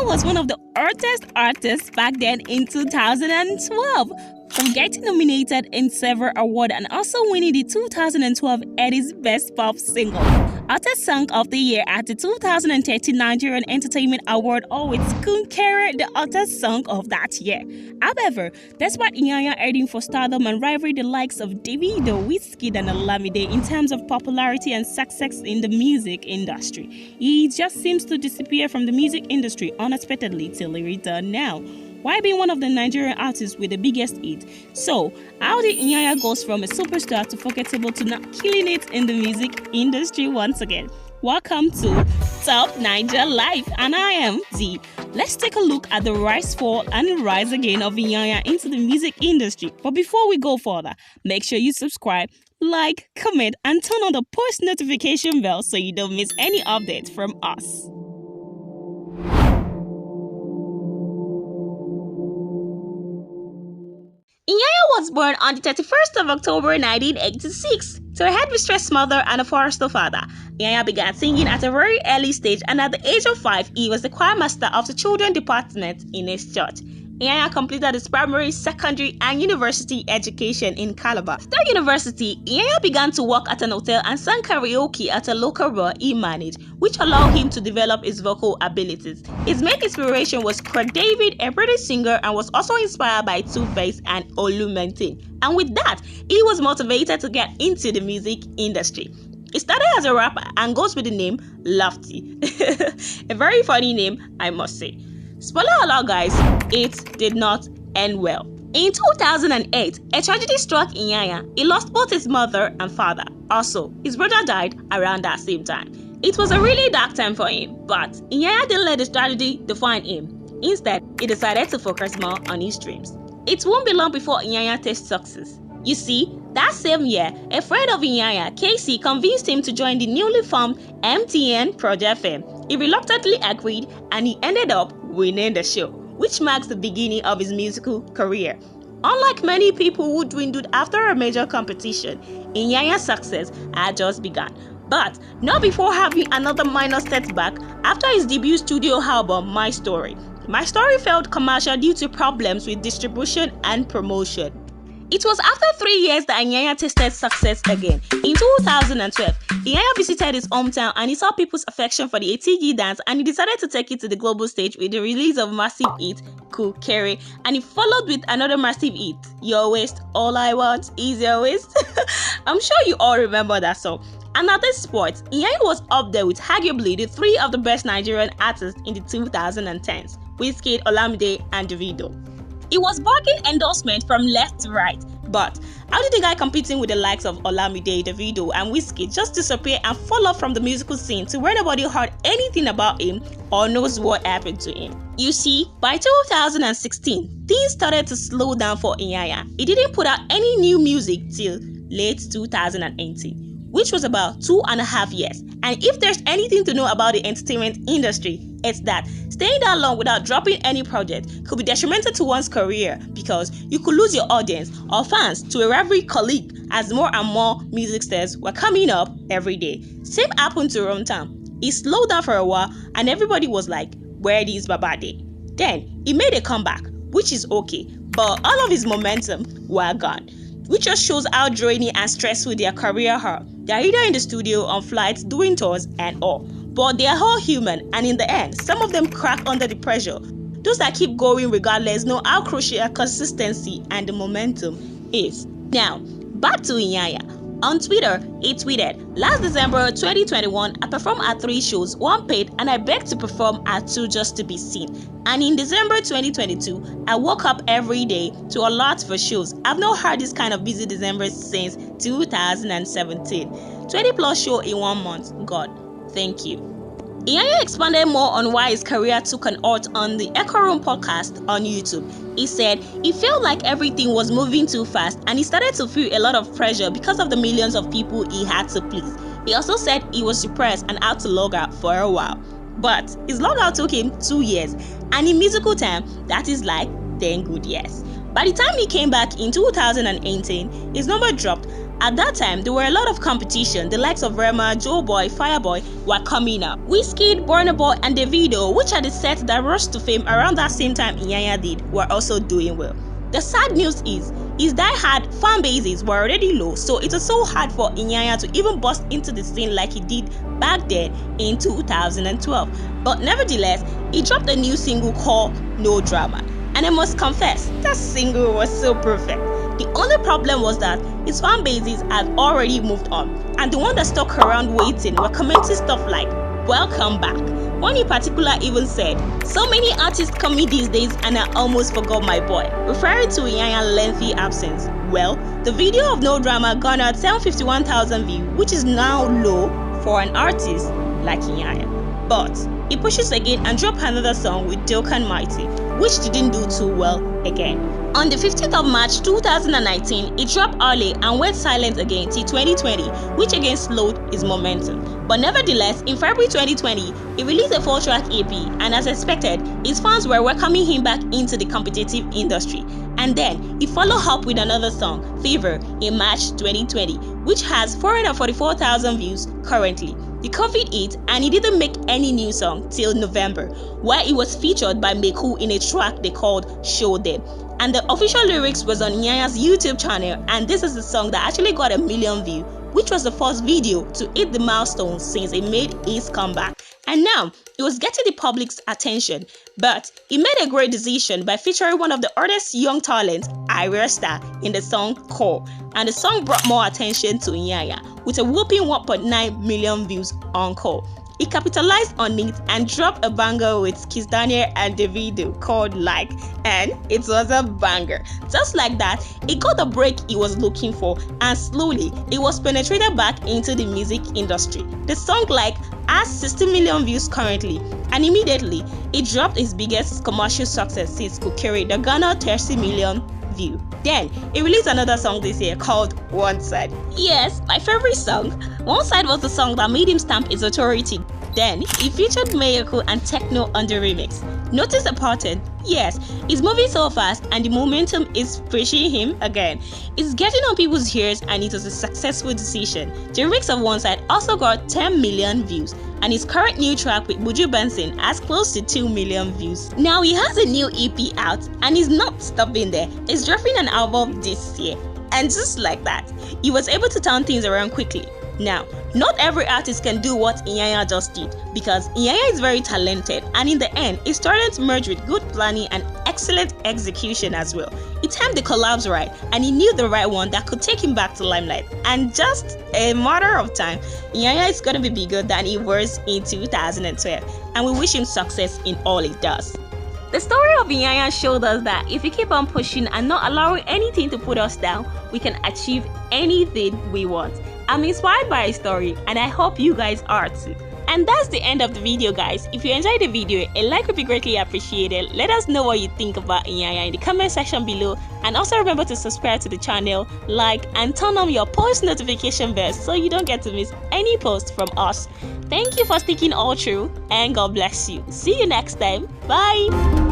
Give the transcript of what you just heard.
was one of the hottest artists back then in 2012. From getting nominated in several awards and also winning the 2012 Eddie's Best Pop Single, Artist Song of the Year at the 2013 Nigerian Entertainment Award always concurred the Artist Song of that year. However, despite Iyanya heading for stardom and rivaling the likes of Davido, Wizkid and Olamide in terms of popularity and success in the music industry, he just seems to disappear from the music industry unexpectedly till he returned now. Why being one of the Nigerian artists with the biggest hit? So, how did Iyanya go from a superstar to forgettable to now killing it in the music industry once again? Welcome to Top Niger Live, and I am Z. Let's take a look at the rise, fall, and rise again of Iyanya into the music industry. But before we go further, make sure you subscribe, like, comment, and turn on the post notification bell so you don't miss any updates from us. Iyanya was born on the 31st of October 1986 to a headmistress mother and a forester father. Iyanya began singing at a very early stage, and at the age of 5, he was the choir master of the children department in his church. Iyanya completed his primary, secondary, and university education in Calabar. After university, Iyanya began to work at an hotel and sang karaoke at a local bar he managed, which allowed him to develop his vocal abilities. His main inspiration was Craig David, a British singer, and was also inspired by Two-Face and Olumentin. And with that, he was motivated to get into the music industry. He started as a rapper and goes with the name Lofty. A very funny name, I must say. Spoiler alert guys, it did not end well. In 2008, a tragedy struck Iyanya. He lost both his mother and father. Also, his brother died around that same time. It was a really dark time for him, but Iyanya didn't let this tragedy define him. Instead, he decided to focus more on his dreams. It won't be long before Iyanya tastes success. You see, that same year, a friend of Iyanya, Casey, convinced him to join the newly formed MTN Project Fame. He reluctantly agreed, and he ended up winning the show, which marks the beginning of his musical career. Unlike many people who dwindled after a major competition, Iyanya's success had just begun. But not before having another minor setback after his debut studio album, My Story. My Story failed commercial due to problems with distribution and promotion. It was after 3 years that Iyanya tasted success again. In 2012, Iyanya visited his hometown and he saw people's affection for the ATG dance, and he decided to take it to the global stage with the release of massive hit Kukere, and he followed with another massive hit, Your Waist, All I Want Is Your Waist. I'm sure you all remember that song. And at this point, Iyanya was up there with arguably the 3 of the best Nigerian artists in the 2010s, Wizkid, Olamide, and Davido. He was bargaining endorsement from left to right, but how did the guy competing with the likes of Olamide, Davido, and Wizkid just disappear and fall off from the musical scene to where nobody heard anything about him or knows what happened to him? You see, by 2016, things started to slow down for Iyanya. He didn't put out any new music till late 2018. Which was about 2.5 years. And if there's anything to know about the entertainment industry, it's that staying that long without dropping any project could be detrimental to one's career, because you could lose your audience or fans to a rival colleague as more and more music stars were coming up every day. Same happened to Runtown. He slowed down for a while and everybody was like, where is Babade? Then he made a comeback, which is okay, but all of his momentum were gone, which just shows how draining and stressful their career are. They are either in the studio, on flights, doing tours and all. But they are all human, and in the end, some of them crack under the pressure. Those that keep going regardless know how crucial consistency and the momentum is. Now, back to Iyanya. On Twitter, he tweeted, last December 2021, I performed at 3 shows, 1 paid, and I begged to perform at 2 just to be seen. And in December 2022, I woke up every day to a lot for shows. I've not had this kind of busy December since 2017. 20 plus show in 1 month. God, thank you. Iyanya expanded more on why his career took an halt on the Echo Room podcast on YouTube. He said he felt like everything was moving too fast and he started to feel a lot of pressure because of the millions of people he had to please. He also said he was depressed and had to log out for a while. But his logout took him 2 years, and in musical time, that is like 10 good years. By the time he came back in 2018, his number dropped At that time, there were a lot of competition. The likes of Rema, Joeboy, Fireboy were coming up. Wizkid, Burna Boy, and Davido, which are the sets that rose to fame around that same time Iyanya did, were also doing well. The sad news is die-hard fan bases were already low, so it was so hard for Iyanya to even bust into the scene like he did back then in 2012. But nevertheless, he dropped a new single called No Drama. And I must confess, that single was so perfect. The only problem was that his fan bases had already moved on, and the one that stuck around waiting were commenting stuff like, "Welcome back." One in particular even said, "So many artists coming these days and I almost forgot my boy," referring to Iyanya's lengthy absence. Well, the video of No Drama garnered 751,000 views, which is now low for an artist like Iyanya. But he pushes again and dropped another song with Dokan Mighty, which didn't do too well again. On the 15th of March 2019, he dropped Early and went silent again till 2020, which again slowed his momentum. But nevertheless, in February 2020, he released a 4-track EP, and as expected, his fans were welcoming him back into the competitive industry. And then, he followed up with another song, Fever, in March 2020, which has 444,000 views currently. The COVID hit, and he didn't make any new song till November, where he was featured by Meku in a track they called Show Them. And the official lyrics was on Iyanya's YouTube channel, and this is the song that actually got 1 million views, which was the first video to hit the milestone since he made his comeback. And now, it was getting the public's attention, but he made a great decision by featuring one of the artist's young talents, Star, in the song Core, and the song brought more attention to Iyanya, with a whopping 1.9 million views on Core. He capitalized on it and dropped a banger with Kiss Daniel and Davido called Like, and it was a banger. Just like that, he got the break he was looking for, and slowly, he was penetrated back into the music industry. The song Like has 60 million views currently, and immediately, he dropped his biggest commercial success since Kukere, the garnered 30 million views. Then, he released another song this year called One Side. Yes, my favorite song. One Side was the song that made him stamp his authority. Then, he featured Mayako and Techno on the remix. Notice the pattern? Yes, he's moving so fast and the momentum is pushing him again. It's getting on people's ears and it was a successful decision. The remix of One Side also got 10 million views, and his current new track with Buju Benson has close to 2 million views. Now he has a new EP out and he's not stopping there. He's dropping an album this year. And just like that, he was able to turn things around quickly. Now, not every artist can do what Iyanya just did, because Iyanya is very talented, and in the end, his talent merged with good planning and excellent execution as well. He timed the collabs right, and he knew the right one that could take him back to limelight. And just a matter of time, Iyanya is going to be bigger than he was in 2012, and we wish him success in all he does. The story of Iyanya showed us that if we keep on pushing and not allowing anything to put us down, we can achieve anything we want. I'm inspired by his story, and I hope you guys are too. And that's the end of the video, guys. If you enjoyed the video, a like would be greatly appreciated. Let us know what you think about Iyanya in the comment section below, and also remember to subscribe to the channel, like, and turn on your post notification bell so you don't get to miss any post from us. Thank you for sticking all through, and God bless you. See you next time. Bye.